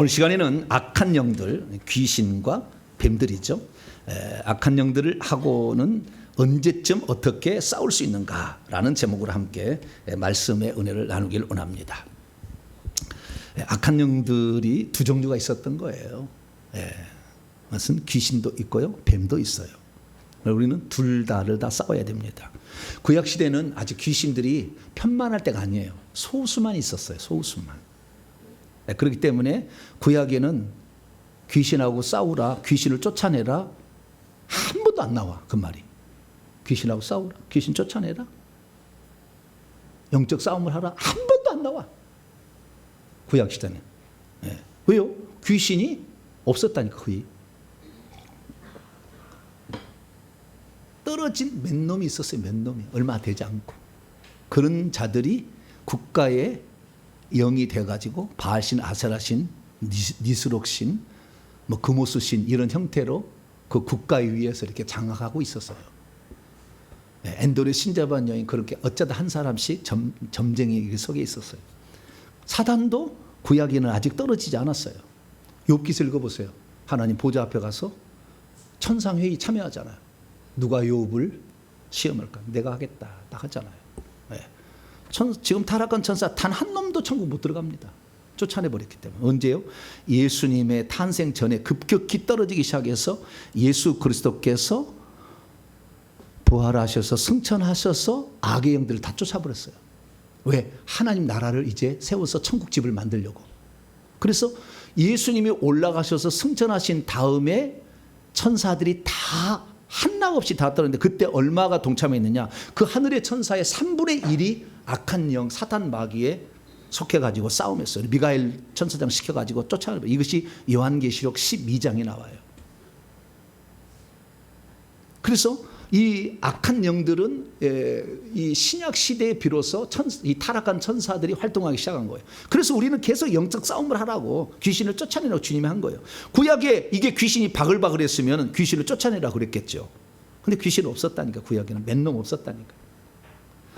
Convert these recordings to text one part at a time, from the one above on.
오늘 시간에는 악한 영들, 귀신과 뱀들이죠. 악한 영들을 하고는 언제쯤 어떻게 싸울 수 있는가라는 제목으로 함께 말씀의 은혜를 나누길 원합니다. 악한 영들이 두 종류가 있었던 거예요. 그것은 귀신도 있고요, 뱀도 있어요. 우리는 둘 다를 다 싸워야 됩니다. 구약 시대는 아직 귀신들이 편만할 때가 아니에요. 소수만 있었어요. 소수만. 그렇기 때문에 구약에는 귀신하고 싸우라, 귀신을 쫓아내라 한 번도 안 나와. 그 말이. 귀신하고 싸우라, 귀신 쫓아내라, 영적 싸움을 하라 한 번도 안 나와. 구약 시대는. 왜요? 귀신이 없었다니까. 거의 떨어진 몇 놈이 있었어요. 몇 놈이. 얼마 되지 않고. 그런 자들이 국가의 영이 돼가지고 바알신, 아세라신, 니스록신, 금오스신 이런 형태로 그 국가에 의해서 이렇게 장악하고 있었어요. 엔돌의 신자반 여인 그렇게 어쩌다 한 사람씩 점쟁이 속에 있었어요. 사단도 구약에는 아직 떨어지지 않았어요. 욥기서 읽어보세요. 하나님 보좌 앞에 가서 천상회의 참여하잖아요. 누가 욥을 시험할까? 내가 하겠다. 딱 하잖아요. 지금 타락한 천사 단 한 놈도 천국 못 들어갑니다. 쫓아내버렸기 때문에. 언제요? 예수님의 탄생 전에 급격히 떨어지기 시작해서 예수 그리스도께서 부활하셔서 승천하셔서 악의 영들을 다 쫓아버렸어요. 왜? 하나님 나라를 이제 세워서 천국집을 만들려고. 그래서 예수님이 올라가셔서 승천하신 다음에 천사들이 다 한락 없이 다 떨어졌는데 그때 얼마가 동참했느냐? 그 하늘의 천사의 3분의 1이 악한 영 사탄 마귀에 속해가지고 싸움했어요. 미가엘 천사장 시켜가지고 쫓아내고. 이것이 요한계시록 12장에 나와요. 그래서 이 악한 영들은 이 신약 시대에 비로소 이 타락한 천사들이 활동하기 시작한 거예요. 그래서 우리는 계속 영적 싸움을 하라고 귀신을 쫓아내라고 주님이 한 거예요. 구약에 이게 귀신이 바글바글했으면 귀신을 쫓아내라고 그랬겠죠. 근데 귀신은 없었다니까. 구약에는 몇 놈 없었다니까.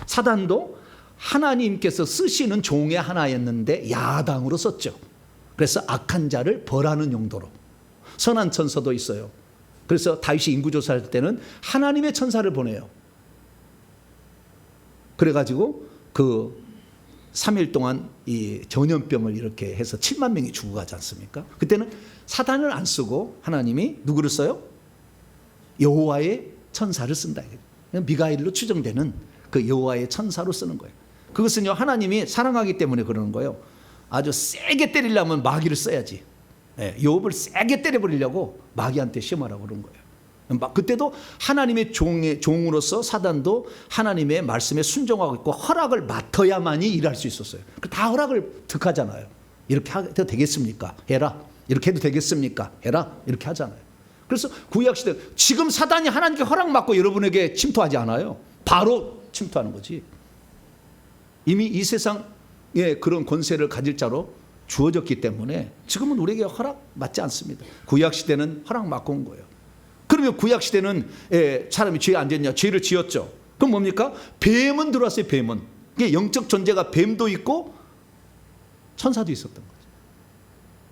사단도 하나님께서 쓰시는 종의 하나였는데 야당으로 썼죠. 그래서 악한 자를 벌하는 용도로. 선한 천사도 있어요. 그래서 다윗이 인구조사할 때는 하나님의 천사를 보내요. 그래가지고 그 3일 동안 이 전염병을 이렇게 해서 7만 명이 죽어가지 않습니까? 그때는 사단을 안 쓰고 하나님이 누구를 써요? 여호와의 천사를 쓴다. 미가엘로 추정되는 그 여호와의 천사로 쓰는 거예요. 그것은요, 하나님이 사랑하기 때문에 그러는 거예요. 아주 세게 때리려면 마귀를 써야지. 욥을 세게 때려버리려고 마귀한테 시험하라고 그런 거예요. 그때도 하나님의 종으로서 사단도 하나님의 말씀에 순종하고 있고 허락을 맡아야만이 일할 수 있었어요. 다 허락을 득하잖아요. 이렇게 해도 되겠습니까? 해라. 이렇게 해도 되겠습니까? 해라. 이렇게 하잖아요. 그래서 구약시대 지금 사단이 하나님께 허락 맡고 여러분에게 침투하지 않아요. 바로 침투하는 거지. 이미 이 세상에 그런 권세를 가질 자로 주어졌기 때문에 지금은 우리에게 허락 맞지 않습니다. 구약시대는 허락 맡고 온 거예요. 그러면 구약시대는 사람이 죄에 안 됐냐? 죄를 지었죠. 그럼 뭡니까? 뱀은 들어왔어요. 뱀은. 영적 존재가 뱀도 있고 천사도 있었던 거죠.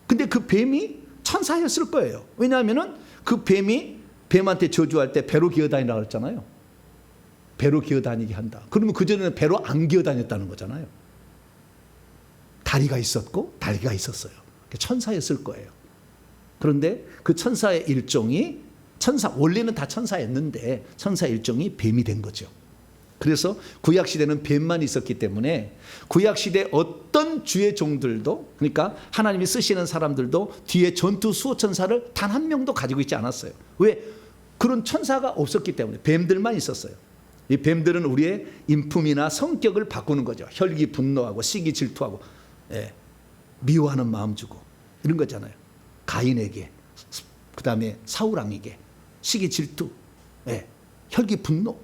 근데 그 뱀이 천사였을 거예요. 왜냐하면 그 뱀이 뱀한테 저주할 때 배로 기어다니라고 했잖아요. 배로 기어다니게 한다. 그러면 그전에는 배로 안 기어다녔다는 거잖아요. 다리가 있었고 다리가 있었어요. 천사였을 거예요. 그런데 그 천사의 일종이 원래는 다 천사였는데 천사 일종이 뱀이 된 거죠. 그래서 구약시대는 뱀만 있었기 때문에 구약시대 어떤 주의 종들도, 그러니까 하나님이 쓰시는 사람들도 뒤에 전투 수호천사를 단 한 명도 가지고 있지 않았어요. 왜? 그런 천사가 없었기 때문에 뱀들만 있었어요. 이 뱀들은 우리의 인품이나 성격을 바꾸는 거죠. 혈기 분노하고 시기 질투하고 미워하는 마음 주고 이런 거잖아요. 가인에게, 그 다음에 사울왕에게 시기 질투, 혈기 분노,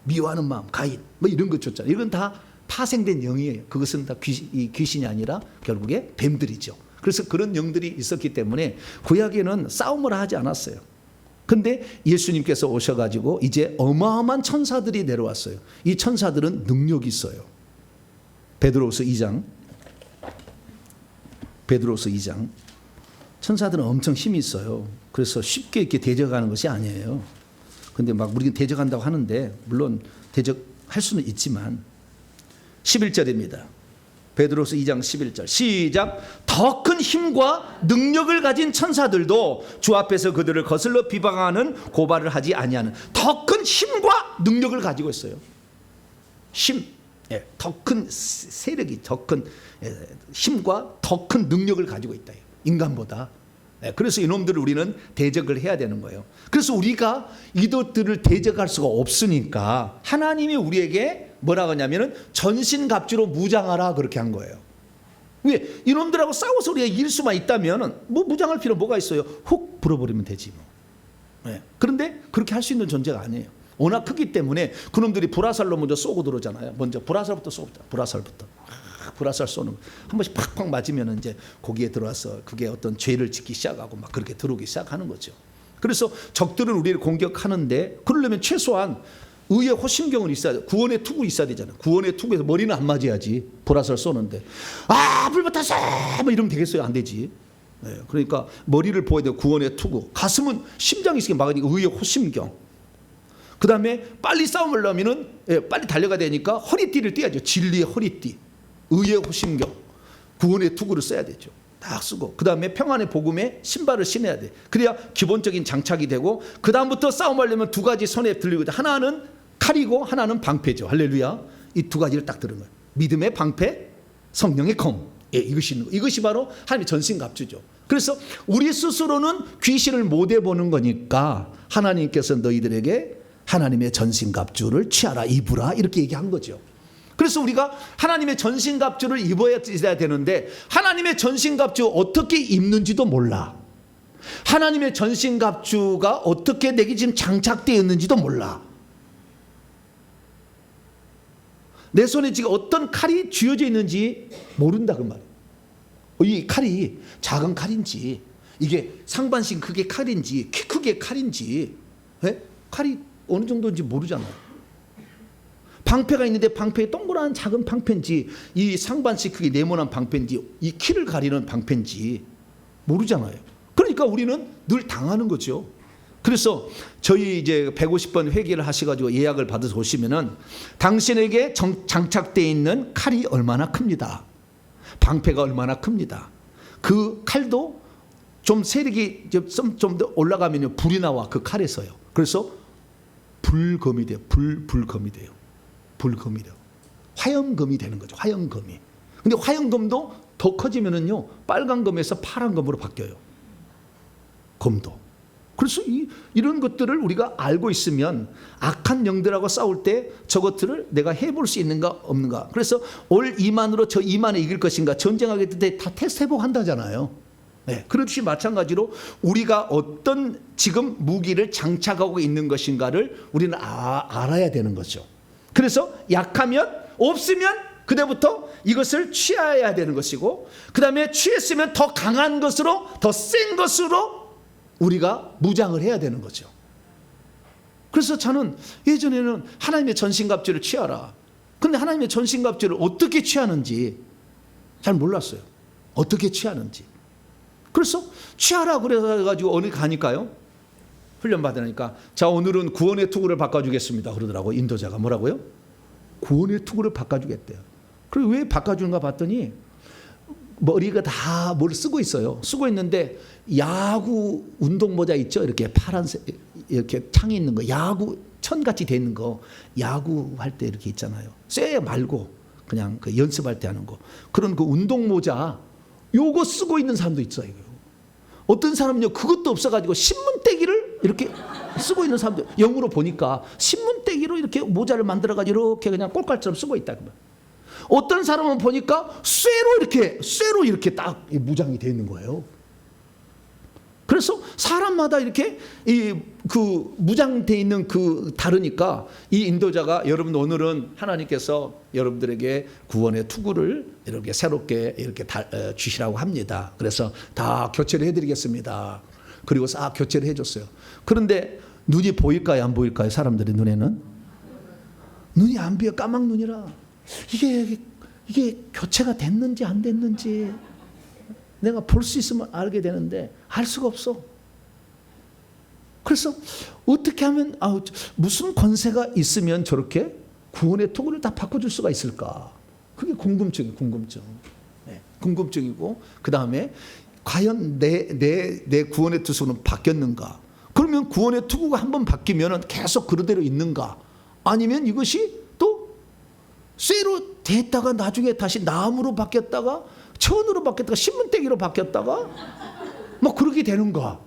미워하는 마음, 가인 뭐 이런 거 줬잖아요. 이건 다 파생된 영이에요. 그것은 다 귀신이 아니라 결국에 뱀들이죠. 그래서 그런 영들이 있었기 때문에 구약에는 싸움을 하지 않았어요. 근데 예수님께서 오셔가지고 이제 어마어마한 천사들이 내려왔어요. 이 천사들은 능력이 있어요. 베드로후서 2장 베드로서 2장. 천사들은 엄청 힘이 있어요. 그래서 쉽게 이렇게 대적하는 것이 아니에요. 근데 막 우리가 대적한다고 하는데 물론 대적할 수는 있지만 11절입니다. 베드로서 2장 11절 시작. 더 큰 힘과 능력을 가진 천사들도 주 앞에서 그들을 거슬러 비방하는 고발을 하지 아니하는 더 큰 힘과 능력을 가지고 있어요. 힘, 더 큰 세력이 더 큰 힘과 더 큰 능력을 가지고 있다. 인간보다. 그래서 이놈들을 우리는 대적을 해야 되는 거예요. 그래서 우리가 이것들을 대적할 수가 없으니까 하나님이 우리에게 뭐라고 하냐면은 전신갑주로 무장하라 그렇게 한 거예요. 왜? 이놈들하고 싸워서 우리가 이길 수만 있다면은 뭐 무장할 필요 뭐가 있어요? 훅 불어버리면 되지 뭐. 그런데 그렇게 할 수 있는 존재가 아니에요. 워낙 크기 때문에 그놈들이 불화살로 먼저 쏘고 들어오잖아요. 먼저 불화살부터 쏘자. 불화살부터. 불화살 쏘는 한 번씩 팍팍 맞으면 이제 거기에 들어와서 그게 어떤 죄를 짓기 시작하고 막 그렇게 들어오기 시작하는 거죠. 그래서 적들은 우리를 공격하는데 그러려면 최소한 의의 호심경은 있어야 돼. 구원의 투구 있어야 되잖아요. 구원의 투구에서 머리는 안 맞아야지. 불화살 쏘는데 불 붙었어 뭐 이러면 되겠어요? 안 되지. 그러니까 머리를 보여야 돼요. 구원의 투구. 가슴은 심장이 있으니까 막으니까 의의 호심경. 그 다음에 빨리 싸움을 하면은 빨리 달려가야 되니까 허리띠를 떼야죠. 진리의 허리띠. 의의 호심경, 구원의 투구를 써야 되죠. 딱 쓰고 그 다음에 평안의 복음에 신발을 신어야 돼. 그래야 기본적인 장착이 되고 그 다음부터 싸움하려면 두 가지 손에 들리고 하나는 칼이고 하나는 방패죠. 할렐루야. 이 두 가지를 딱 들은 거예요. 믿음의 방패, 성령의 검. 이것이 있는 거. 이것이 바로 하나님의 전신갑주죠. 그래서 우리 스스로는 귀신을 못 해보는 거니까 하나님께서 너희들에게 하나님의 전신갑주를 취하라 입으라 이렇게 얘기한 거죠. 그래서 우리가 하나님의 전신갑주를 입어야 되는데 하나님의 전신갑주 어떻게 입는지도 몰라. 하나님의 전신갑주가 어떻게 내게 지금 장착되어 있는지도 몰라. 내 손에 지금 어떤 칼이 쥐어져 있는지 모른다 그 말이에요. 이 칼이 작은 칼인지 이게 상반신 크게 칼인지 키 크게 칼인지 칼이 어느 정도인지 모르잖아요. 방패가 있는데 방패에 동그란 작은 방패인지 이 상반신 크기 네모난 방패인지 이 키를 가리는 방패인지 모르잖아요. 그러니까 우리는 늘 당하는 거죠. 그래서 저희 이제 150번 회개를 하셔가지고 예약을 받아서 오시면은 당신에게 장착되어 있는 칼이 얼마나 큽니다. 방패가 얼마나 큽니다. 그 칼도 좀 세력이 좀 더 올라가면 불이 나와 그 칼에서요. 그래서 불검이 돼요. 불검이 돼요. 불검이 돼요. 화염검이 되는 거죠. 화염검이. 근데 화염검도 더 커지면은요 빨간 검에서 파란 검으로 바뀌어요. 검도. 그래서 이런 것들을 우리가 알고 있으면 악한 영들하고 싸울 때 저것들을 내가 해볼 수 있는가 없는가. 그래서 올 이만으로 저 이만에 이길 것인가 전쟁하게 될 때 다 테스트 해보한다잖아요. 그렇듯이 마찬가지로 우리가 어떤 지금 무기를 장착하고 있는 것인가를 우리는 알아야 되는 거죠. 그래서 약하면 없으면 그때부터 이것을 취해야 되는 것이고 그 다음에 취했으면 더 강한 것으로 더 센 것으로 우리가 무장을 해야 되는 거죠. 그래서 저는 예전에는 하나님의 전신갑주를 취하라. 근데 하나님의 전신갑주를 어떻게 취하는지 잘 몰랐어요. 어떻게 취하는지. 그래서 취하라 그래가지고 어디 가니까요. 훈련 받으니까 자 오늘은 구원의 투구를 바꿔주겠습니다 그러더라고. 인도자가 뭐라고요? 구원의 투구를 바꿔주겠대요. 그리고 왜 바꿔주는가 봤더니 머리가 다 뭘 쓰고 있어요. 쓰고 있는데 야구 운동모자 있죠? 이렇게 파란색 이렇게 창이 있는 거 야구 천같이 돼 있는 거 야구 할 때 이렇게 있잖아요. 쇠 말고 그냥 그 연습할 때 하는 거 그런 그 운동모자 요거 쓰고 있는 사람도 있어요. 어떤 사람은요 그것도 없어가지고 신문떼기를 이렇게 쓰고 있는 사람들 영으로 보니까 신문떼기로 이렇게 모자를 만들어가지고 이렇게 그냥 꼴깔처럼 쓰고 있다. 어떤 사람은 보니까 쇠로 이렇게 딱 무장이 되어 있는 거예요. 그래서 사람마다 이렇게 그 무장되어 있는 그 다르니까 이 인도자가 여러분 오늘은 하나님께서 여러분들에게 구원의 투구를 이렇게 새롭게 이렇게 주시라고 합니다. 그래서 다 교체를 해드리겠습니다. 그리고 싹 교체를 해줬어요. 그런데 눈이 보일까요? 안 보일까요? 사람들의 눈에는 눈이 안 보여. 까막 눈이라 이게 교체가 됐는지 안 됐는지 내가 볼 수 있으면 알게 되는데 알 수가 없어. 그래서 어떻게 하면 무슨 권세가 있으면 저렇게 구원의 투구를 다 바꿔줄 수가 있을까? 그게 궁금증이에요. 궁금증이고 그 다음에 과연 내 구원의 투구는 바뀌었는가? 그러면 구원의 투구가 한번 바뀌면 계속 그대로 있는가? 아니면 이것이 또 쇠로 됐다가 나중에 다시 나무로 바뀌었다가 천으로 바뀌었다가 신문떼기로 바뀌었다가 뭐 그렇게 되는가?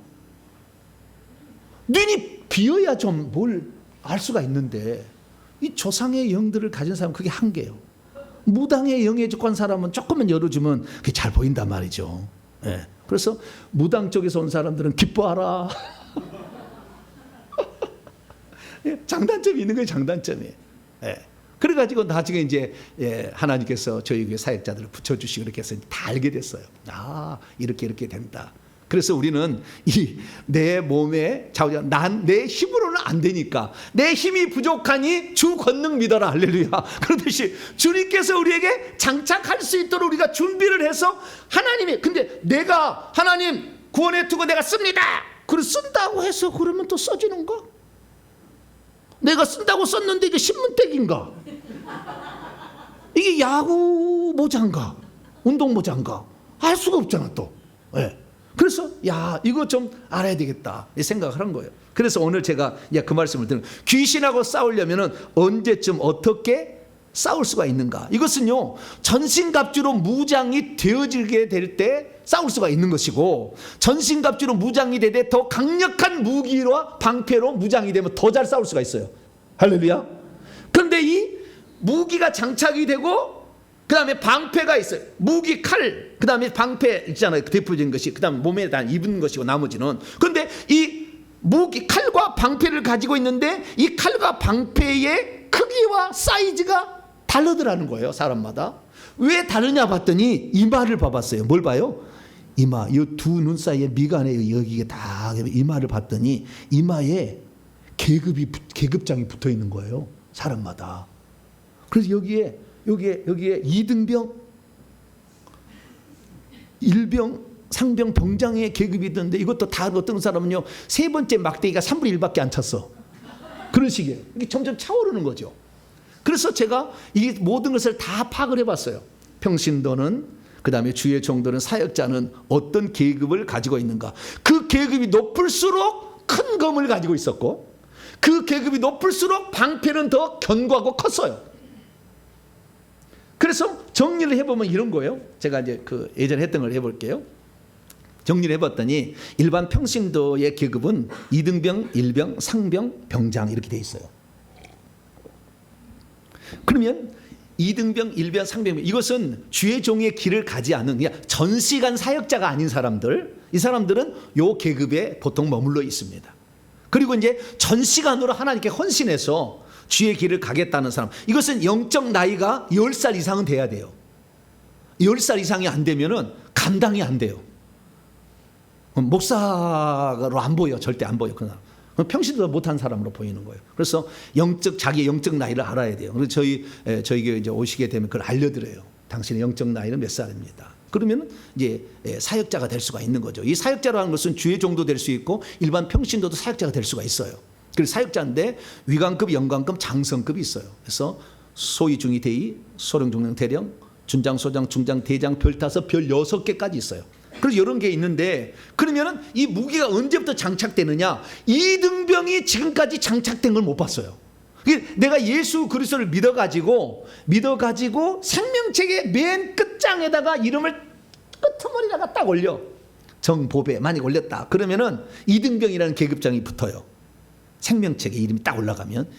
눈이 비어야 좀 뭘 알 수가 있는데 이 조상의 영들을 가진 사람은 그게 한계예요. 무당의 영에 속한 사람은 조금만 열어주면 그게 잘 보인단 말이죠. 예. 그래서 무당 쪽에서 온 사람들은 기뻐하라. 장단점이 있는 거예요. 장단점이. 예. 그래가지고 나중에 이제 하나님께서 저희 교회 사역자들을 붙여주시고 이렇게 해서 다 알게 됐어요. 이렇게 된다. 그래서 우리는 내 몸에 내 힘으로는 안 되니까 내 힘이 부족하니 주 권능 믿어라. 할렐루야. 그러듯이 주님께서 우리에게 장착할 수 있도록 우리가 준비를 해서 근데 내가 하나님 구원의 투구 내가 씁니다. 그걸 쓴다고 해서 그러면 또 써지는가? 내가 쓴다고 썼는데 이게 신문떼기인가? 이게 야구 모자인가? 운동 모자인가? 알 수가 없잖아 또. 네. 그래서 이거 좀 알아야 되겠다 이 생각을 한 거예요. 그래서 오늘 제가 그 말씀을 드리는 귀신하고 싸우려면 언제쯤 어떻게 싸울 수가 있는가? 이것은요 전신갑주로 무장이 되어지게 될 때 싸울 수가 있는 것이고 전신갑주로 무장이 되되 더 강력한 무기와 방패로 무장이 되면 더 잘 싸울 수가 있어요. 할렐루야. 그런데 이 무기가 장착이 되고 그 다음에 방패가 있어요. 무기, 칼, 그 다음에 방패 있잖아요. 대표적인 것이. 그 다음에 몸에 다 입은 것이고 나머지는. 그런데 이 무기, 칼과 방패를 가지고 있는데 이 칼과 방패의 크기와 사이즈가 다르더라는 거예요. 사람마다. 왜 다르냐 봤더니 이마를 봐봤어요. 뭘 봐요? 이마. 이 두 눈 사이에 미간에 여기에 다 이마를 봤더니 이마에 계급장이 붙어 있는 거예요. 사람마다. 그래서 여기에 2등병, 1병, 상병, 병장의 계급이 있던데 이것도 다 어떤 사람은요 세 번째 막대기가 3분의 1밖에 안 찼어. 그런 식이에요. 이게 점점 차오르는 거죠. 그래서 제가 이 모든 것을 다 파악을 해봤어요. 평신도는 그 다음에 주의 종들은 사역자는 어떤 계급을 가지고 있는가. 그 계급이 높을수록 큰 검을 가지고 있었고 그 계급이 높을수록 방패는 더 견고하고 컸어요. 그래서 정리를 해보면 이런 거예요. 제가 이제 예전에 했던 걸 해볼게요. 정리를 해봤더니 일반 평신도의 계급은 2등병, 1병, 상병, 병장 이렇게 돼 있어요. 그러면 2등병, 1병, 상병 이것은 주의 종의 길을 가지 않은 그냥 전시간 사역자가 아닌 사람들, 이 사람들은 요 계급에 보통 머물러 있습니다. 그리고 이제 전시간으로 하나님께 헌신해서 주의 길을 가겠다는 사람, 이것은 영적 나이가 10살 이상은 돼야 돼요. 10살 이상이 안 되면은 감당이 안 돼요. 목사로 안 보여. 절대 안 보여. 그 사람. 평신도 못한 사람으로 보이는 거예요. 그래서 자기의 영적 나이를 알아야 돼요. 그래서 저희 교회 이제 오시게 되면 그걸 알려드려요. 당신의 영적 나이는 몇 살입니다. 그러면 이제 사역자가 될 수가 있는 거죠. 이 사역자로 하는 것은 주의 종도 될 수 있고 일반 평신도도 사역자가 될 수가 있어요. 그래서 사역자인데 위관급, 영관급, 장성급이 있어요. 그래서 소위, 중위, 대위, 소령, 중령, 대령, 준장, 소장, 중장, 대장, 별 5, 별 6개까지 있어요. 그래서 이런 게 있는데 그러면은 이 무기가 언제부터 장착되느냐? 2등병이 지금까지 장착된 걸 못 봤어요. 내가 예수 그리스도를 믿어가지고 생명책의 맨 끝장에다가 이름을 끄트머리다가 딱 올려. 정보배 만약 올렸다. 그러면은 2등병이라는 계급장이 붙어요. 생명책에 이름이 딱 올라가면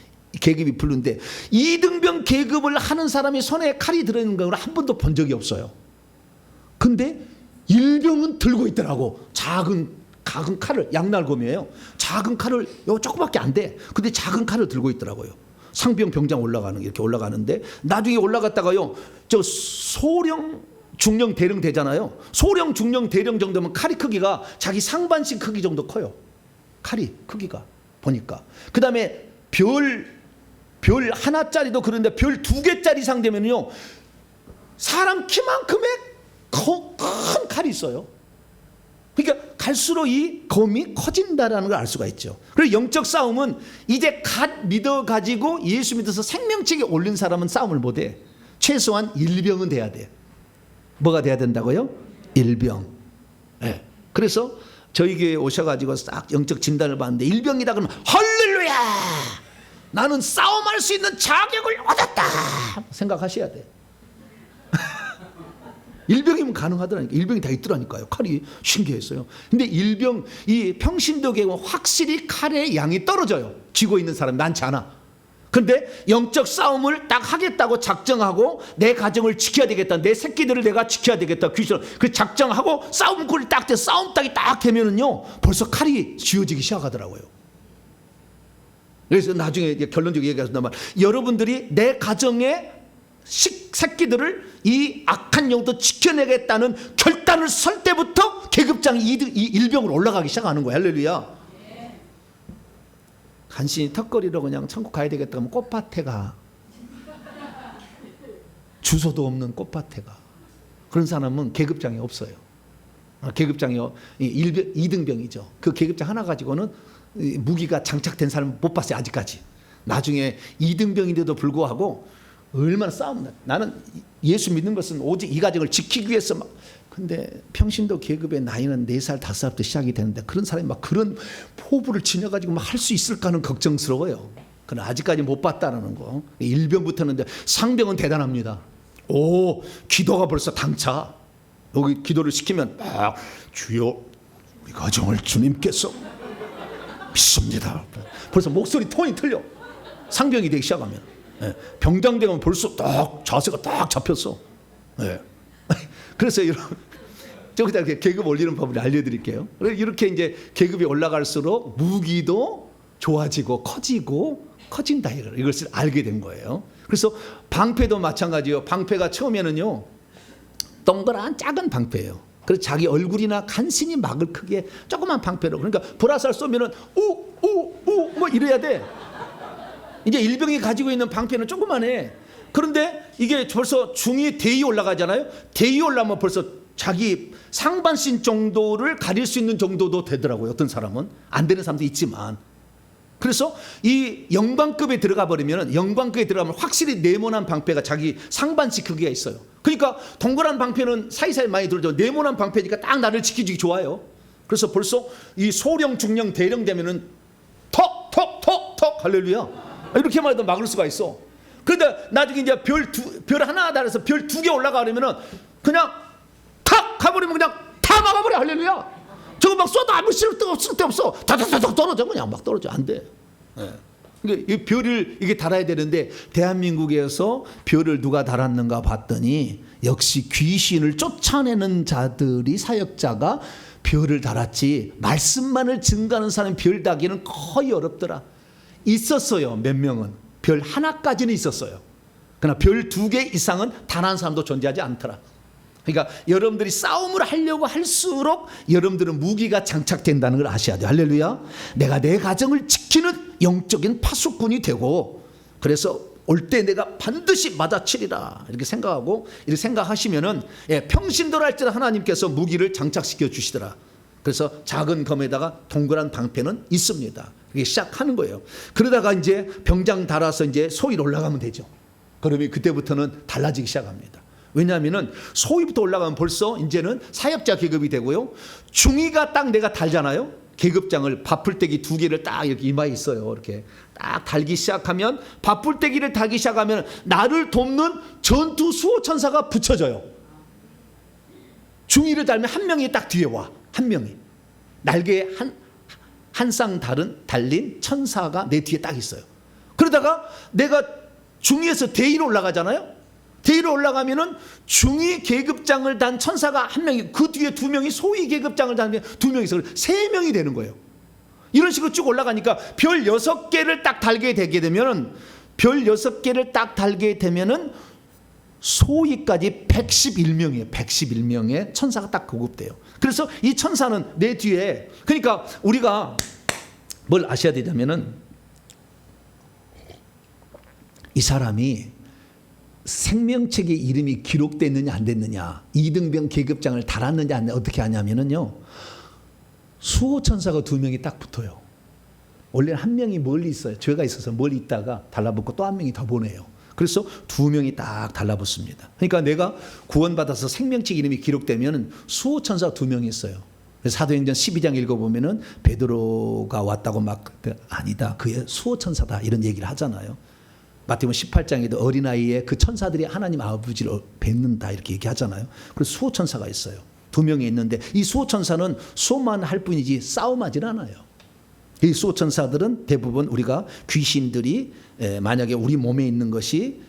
계급이 부른데 2등병 계급을 하는 사람이 손에 칼이 들어있는 걸 한 번도 본 적이 없어요. 근데 1병은 들고 있더라고. 작은 칼을, 양날검이에요. 작은 칼을 조금밖에 안 돼. 근데 작은 칼을 들고 있더라고요. 상병, 병장 올라가는 이렇게 올라가는데 나중에 올라갔다가요 저 소령, 중령, 대령 되잖아요. 소령, 중령, 대령 정도면 칼이 크기가 자기 상반신 크기 정도 커요. 칼이 크기가 보니까. 그 다음에 별 하나짜리도 그런데 별 2개짜리 이상 되면요 사람 키만큼의 큰 칼이 있어요. 그러니까 갈수록 이 검이 커진다라는 걸 알 수가 있죠. 그리고 영적 싸움은 이제 갓 믿어가지고 예수 믿어서 생명책에 올린 사람은 싸움을 못해. 최소한 일병은 돼야 돼. 뭐가 돼야 된다고요? 일병. 네. 그래서 저희 교회에 오셔가지고 싹 영적 진단을 받는데 일병이다 그러면 할렐루야! 나는 싸움할 수 있는 자격을 얻었다! 생각하셔야 돼. 일병이면 가능하더라니까. 일병이 다 있더라니까요. 칼이 신기했어요. 근데 일병, 이 평신도 계곡은 확실히 칼의 양이 떨어져요. 쥐고 있는 사람이 많지 않아. 근데 영적 싸움을 딱 하겠다고 작정하고 내 가정을 지켜야 되겠다. 내 새끼들을 내가 지켜야 되겠다. 그 작정하고 싸움골이 딱 돼. 싸움 딱이 딱 되면은요. 벌써 칼이 쥐어지기 시작하더라고요. 그래서 나중에 결론적으로 얘기하신단 말이에요. 여러분들이 내 가정의 새끼들을 이 악한 영도 지켜내겠다는 결단을 설 때부터 계급장이 이 일병으로 올라가기 시작하는 거예요. 할렐루야. 간신히 턱걸이로 그냥 천국 가야 되겠다 하면 꽃밭에 가. 주소도 없는 꽃밭에 가. 그런 사람은 계급장이 없어요. 계급장이 2등병이죠. 그 계급장 하나 가지고는 무기가 장착된 사람 못 봤어요. 아직까지. 나중에 2등병인데도 불구하고 얼마나 싸움나. 나는 예수 믿는 것은 오직 이 가정을 지키기 위해서 막. 근데 평신도 계급의 나이는 4살, 5살부터 시작이 되는데 그런 사람이 막 그런 포부를 지녀가지고 막 할 수 있을까는 걱정스러워요. 그러나 아직까지 못 봤다는 거. 일병부터는 상병은 대단합니다. 오, 기도가 벌써 당차. 여기 기도를 시키면 막 주여 우리 가정을 주님께서 믿습니다. 벌써 목소리 톤이 틀려. 상병이 되기 시작하면. 병장 되면 벌써 딱 자세가 딱 잡혔어. 네. 그래서 여러분, 저기다 계급 올리는 법을 알려드릴게요. 이렇게 이제 계급이 올라갈수록 무기도 좋아지고 커진다 이것을 알게 된 거예요. 그래서 방패도 마찬가지예요. 방패가 처음에는요 동그란 작은 방패예요. 그래서 자기 얼굴이나 간신히 막을 크게 조그만 방패로. 그러니까 보라살 쏘면은 우우우 뭐 이래야 돼. 이제 일병이 가지고 있는 방패는 조그만해. 그런데 이게 벌써 중위 대위 올라가잖아요. 대위 올라면 벌써 자기 상반신 정도를 가릴 수 있는 정도도 되더라고요. 어떤 사람은 안 되는 사람도 있지만. 그래서 이 영광급에 들어가 버리면 영광급에 들어가면 확실히 네모난 방패가 자기 상반신 크기가 있어요. 그러니까 동그란 방패는 사이사이 많이 들죠. 네모난 방패니까 딱 나를 지켜주기 좋아요. 그래서 벌써 이 소령 중령 대령 되면은 턱 할렐루야. 이렇게 말해도 막을 수가 있어. 그런데 나중에 이제 별 하나 달아서 별 2개 올라가려면은 그냥 탁 가버리면 그냥 다 막아버려. 할렐루야. 저거 막 쏘도 아무 쓸데없어. 다다다닥 떨어져. 그냥 막 떨어져. 안 돼. 네. 그러니까 이 별을 이게 달아야 되는데 대한민국에서 별을 누가 달았는가 봤더니 역시 귀신을 쫓아내는 자들이 사역자가 별을 달았지 말씀만을 증가하는 사람이 별 달기는 거의 어렵더라. 있었어요. 몇 명은. 별 하나까지는 있었어요. 그러나 별 2개 이상은 단 한 사람도 존재하지 않더라. 그러니까 여러분들이 싸움을 하려고 할수록 여러분들은 무기가 장착된다는 걸 아셔야 돼요. 할렐루야. 내가 내 가정을 지키는 영적인 파수꾼이 되고 그래서 올 때 내가 반드시 맞아치리라 이렇게 생각하고 이렇게 생각하시면은 평신도를 할지라도 하나님께서 무기를 장착시켜 주시더라. 그래서 작은 검에다가 동그란 방패는 있습니다. 이게 시작하는 거예요. 그러다가 이제 병장 달아서 이제 소위로 올라가면 되죠. 그러면 그때부터는 달라지기 시작합니다. 왜냐하면은 소위부터 올라가면 벌써 이제는 사역자 계급이 되고요. 중위가 딱 내가 달잖아요. 계급장을 밥풀떼기 2개를 딱 이렇게 이마에 있어요. 이렇게 딱 달기 시작하면 밥풀떼기를 달기 시작하면 나를 돕는 전투 수호천사가 붙여져요. 중위를 달면 한 명이 딱 뒤에 와. 한 명이 날개에 한 쌍 달린 천사가 내 뒤에 딱 있어요. 그러다가 내가 중위에서 대위로 올라가잖아요. 대위로 올라가면은 중위 계급장을 단 천사가 한 명이 그 뒤에 2명이 소위 계급장을 단 2명이 있어요. 3명이 되는 거예요. 이런 식으로 쭉 올라가니까 별 6개를 딱 달게 되게 되면은 별 6개를 딱 달게 되면은 소위까지 111명이에요. 111명의 천사가 딱 구급돼요. 그래서 이 천사는 내 뒤에 그러니까 우리가 뭘 아셔야 되냐면은 이 사람이 생명책에 이름이 기록됐느냐 안 됐느냐, 이등병 계급장을 달았느냐 안 됐느냐 어떻게 하냐면요, 수호천사가 2명이 딱 붙어요. 원래는 1명이 멀리 있어요. 죄가 있어서 멀리 있다가 달라붙고 또 1명이 더 보내요. 그래서 2명이 딱 달라붙습니다. 그러니까 내가 구원받아서 생명책 이름이 기록되면 수호천사 2명이 있어요. 사도행전 12장 읽어보면은 베드로가 왔다고 막 아니다, 그의 수호천사다 이런 얘기를 하잖아요. 마태복음 18장에도 어린아이에 그 천사들이 하나님 아버지를 뵙는다 이렇게 얘기하잖아요. 그래서 수호천사가 있어요. 2명이 있는데 이 수호천사는 수호만 할 뿐이지 싸움하지 않아요. 이 수호천사들은 대부분 우리가 귀신들이 만약에 우리 몸에 있는 것이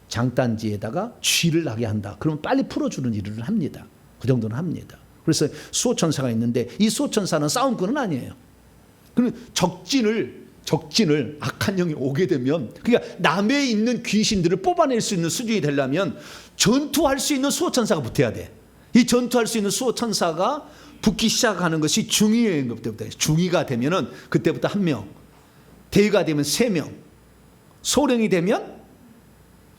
장단지에다가 쥐를 나게 한다, 그러면 빨리 풀어주는 일을 합니다. 그 정도는 합니다. 그래서 수호천사가 있는데 이 수호천사는 싸움꾼은 아니에요. 그럼 적진을 악한 영이 오게 되면, 그러니까 남에 있는 귀신들을 뽑아낼 수 있는 수준이 되려면 전투할 수 있는 수호천사가 붙어야 돼. 이 전투할 수 있는 수호천사가 붙기 시작하는 것이 중위의 때부터, 중위가 되면은 그때부터 1명, 대위가 되면 3명, 소령이 되면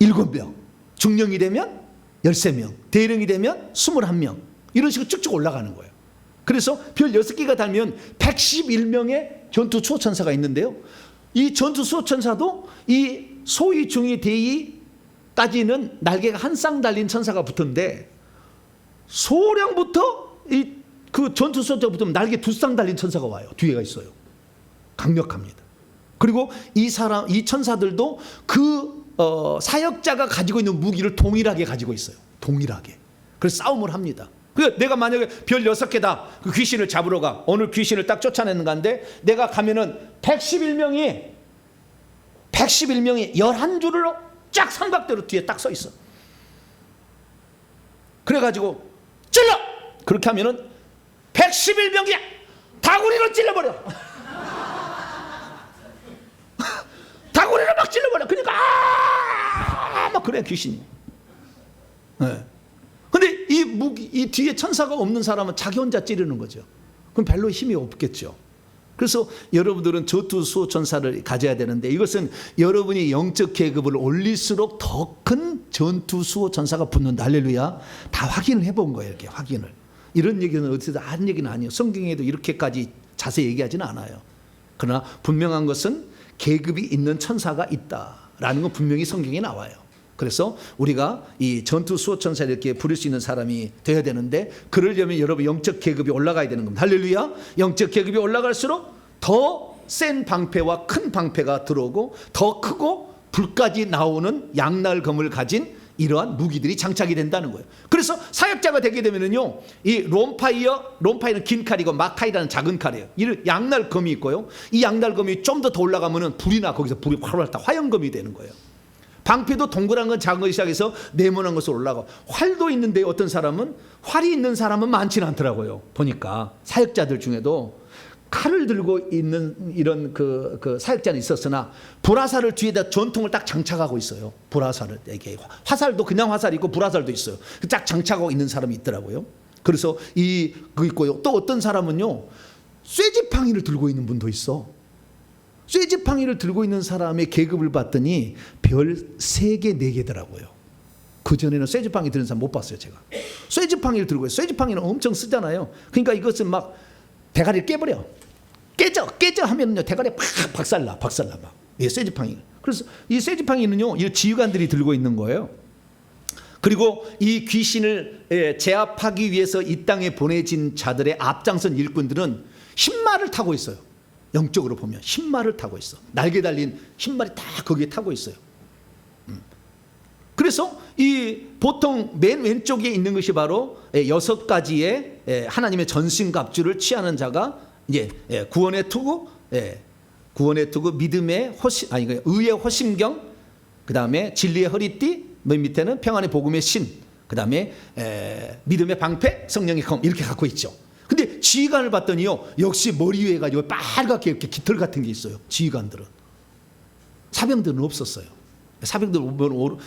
7명, 중령이 되면 13명, 대령이 되면 21명, 이런 식으로 쭉쭉 올라가는 거예요. 그래서 별 6개가 달면 111명의 전투 수호천사가 있는데요, 이 전투 수호천사도 이 소위 중위 대위까지는 날개가 한 쌍 달린 천사가 붙은데, 소령부터 그 전투 수호천사 붙으면 날개 2쌍 달린 천사가 와요. 뒤에가 있어요. 강력합니다. 그리고 이 천사들도 그 사역자가 가지고 있는 무기를 동일하게 가지고 있어요. 동일하게. 그래서 싸움을 합니다. 그러니까 내가 만약에 별 6개다, 그 귀신을 잡으러 가. 오늘 귀신을 딱 쫓아내는 건데, 내가 가면은 111명이 11줄로 쫙 삼각대로 뒤에 딱 서 있어. 그래가지고 찔러! 그렇게 하면은 111명이 다구리로 찔러버려. 다구리로 막 찔러버려. 그러니까 막 그래 귀신이. 네. 근데 이 뒤에 천사가 없는 사람은 자기 혼자 찌르는 거죠. 그럼 별로 힘이 없겠죠. 그래서 여러분들은 전투 수호천사를 가져야 되는데, 이것은 여러분이 영적 계급을 올릴수록 더 큰 전투 수호천사가 붙는다. 할렐루야. 다 확인을 해본 거예요. 이렇게 확인을. 이런 얘기는 어디서 한 얘기는 아니에요. 성경에도 이렇게까지 자세히 얘기하지는 않아요. 그러나 분명한 것은 계급이 있는 천사가 있다라는 건 분명히 성경에 나와요. 그래서 우리가 이 전투 수호천사를 이렇게 부릴 수 있는 사람이 되어야 되는데, 그러려면 여러분 영적 계급이 올라가야 되는 겁니다. 할렐루야. 영적 계급이 올라갈수록 더 센 방패와 큰 방패가 들어오고 더 크고 불까지 나오는 양날검을 가진 이러한 무기들이 장착이 된다는 거예요. 그래서 사역자가 되게 되면은요, 이 롬파이는 긴 칼이고 마카이라는 작은 칼이에요. 이 양날검이 있고요, 이 양날검이 좀 더 올라가면은 불이 나, 거기서 불이 활활 타 화염검이 되는 거예요. 방패도 동그란 건 작은 것이 시작해서 네모난 것으로 올라가고, 활도 있는데 어떤 사람은 활이 있는 사람은 많지는 않더라고요. 보니까 사역자들 중에도 칼을 들고 있는 이런 그 사역자는 있었으나 불화살을 뒤에다 전통을 딱 장착하고 있어요. 불화살을, 이게 화살도 그냥 화살이 있고 불화살도 있어요. 딱 장착하고 있는 사람이 있더라고요. 그래서 그 있고요. 또 어떤 사람은요, 쇠지팡이를 들고 있는 분도 있어. 쇠지팡이를 들고 있는 사람의 계급을 봤더니 별 3개, 4개더라고요. 그전에는 쇠지팡이 드는 사람 못 봤어요, 제가. 쇠지팡이를 들고 있어요. 쇠지팡이는 엄청 쓰잖아요. 그러니까 이것은 막 대가리를 깨버려. 깨져 하면요, 대가리에 팍 박살나 막. 예, 쇠지팡이. 그래서 이 쇠지팡이는요, 이 지휘관들이 들고 있는 거예요. 그리고 이 귀신을 제압하기 위해서 이 땅에 보내진 자들의 앞장선 일꾼들은 흰말을 타고 있어요. 영적으로 보면 흰말을 타고 있어. 날개 달린 흰말이 다 거기에 타고 있어요. 그래서 이 보통 맨 왼쪽에 있는 것이 바로 6가지의 하나님의 전신갑주를 취하는 자가 이제 구원의 투구, 믿음의 의의 호심경, 그 다음에 진리의 허리띠, 맨 밑에는 평안의 복음의 신, 그 다음에 믿음의 방패, 성령의 검, 이렇게 갖고 있죠. 근데 지휘관을 봤더니요, 역시 머리 위에 가지고 빨갛게 이렇게 깃털 같은 게 있어요. 지휘관들은. 사병들은 없었어요. 사병들은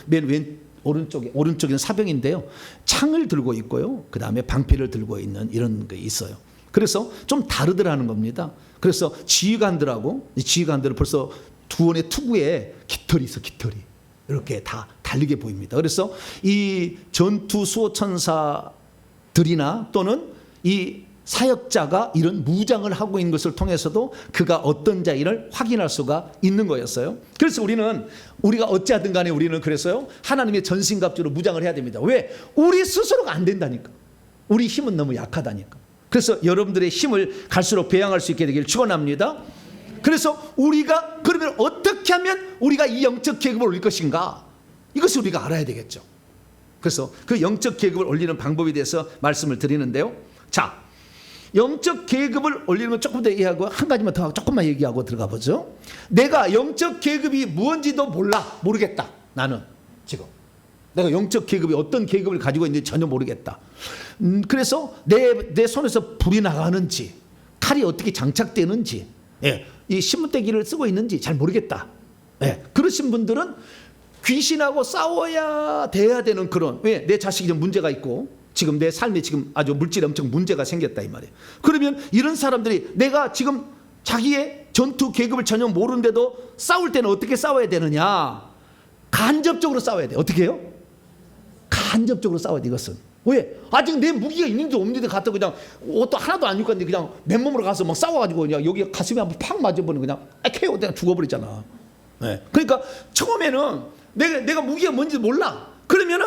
맨 오른쪽에는 사병인데요, 창을 들고 있고요, 그 다음에 방패를 들고 있는 이런 게 있어요. 그래서 좀 다르더라는 겁니다. 그래서 지휘관들은 벌써 구원의 투구에 깃털이 있어. 깃털이 이렇게 다 다르게 보입니다. 그래서 이 전투 수호천사들이나 또는 이 사역자가 이런 무장을 하고 있는 것을 통해서도 그가 어떤 자인을 확인할 수가 있는 거였어요. 그래서 우리가 어찌하든 간에 우리는 그랬어요. 하나님의 전신갑주로 무장을 해야 됩니다. 왜? 우리 스스로가 안 된다니까. 우리 힘은 너무 약하다니까. 그래서 여러분들의 힘을 갈수록 배양할 수 있게 되기를 축원합니다. 그래서 우리가 그러면 어떻게 하면 우리가 이 영적 계급을 올릴 것인가? 이것을 우리가 알아야 되겠죠. 그래서 그 영적 계급을 올리는 방법에 대해서 말씀을 드리는데요. 자, 영적 계급을 올리는 건 조금 더 이해하고 한 가지만 더 하고 조금만 얘기하고 들어가 보죠. 내가 영적 계급이 무엇인지도 모르겠다. 나는 지금 내가 영적 계급이 어떤 계급을 가지고 있는지 전혀 모르겠다. 그래서 내 손에서 불이 나가는지 칼이 어떻게 장착되는지 이 신문대기를 쓰고 있는지 잘 모르겠다. 그러신 분들은 귀신하고 싸워야 돼야 되는 그런, 왜? 내 자식이 좀 문제가 있고 지금 내 삶에 지금 아주 물질에 엄청 문제가 생겼다 이 말이에요. 그러면 이런 사람들이 내가 지금 자기의 전투 계급을 전혀 모르는데도 싸울 때는 어떻게 싸워야 되느냐? 간접적으로 싸워야 돼. 어떻게 해요? 간접적으로 싸워야 돼. 이것은 왜? 아직 내 무기가 있는지 없는지 갖다 그냥 옷도 하나도 안 입고 있는데 그냥 맨몸으로 가서 막 싸워가지고 그냥 여기 가슴에 한번 팍 맞아버리면 그냥 KO 그냥 죽어버리잖아. 그러니까 처음에는 내가 무기가 뭔지 몰라. 그러면은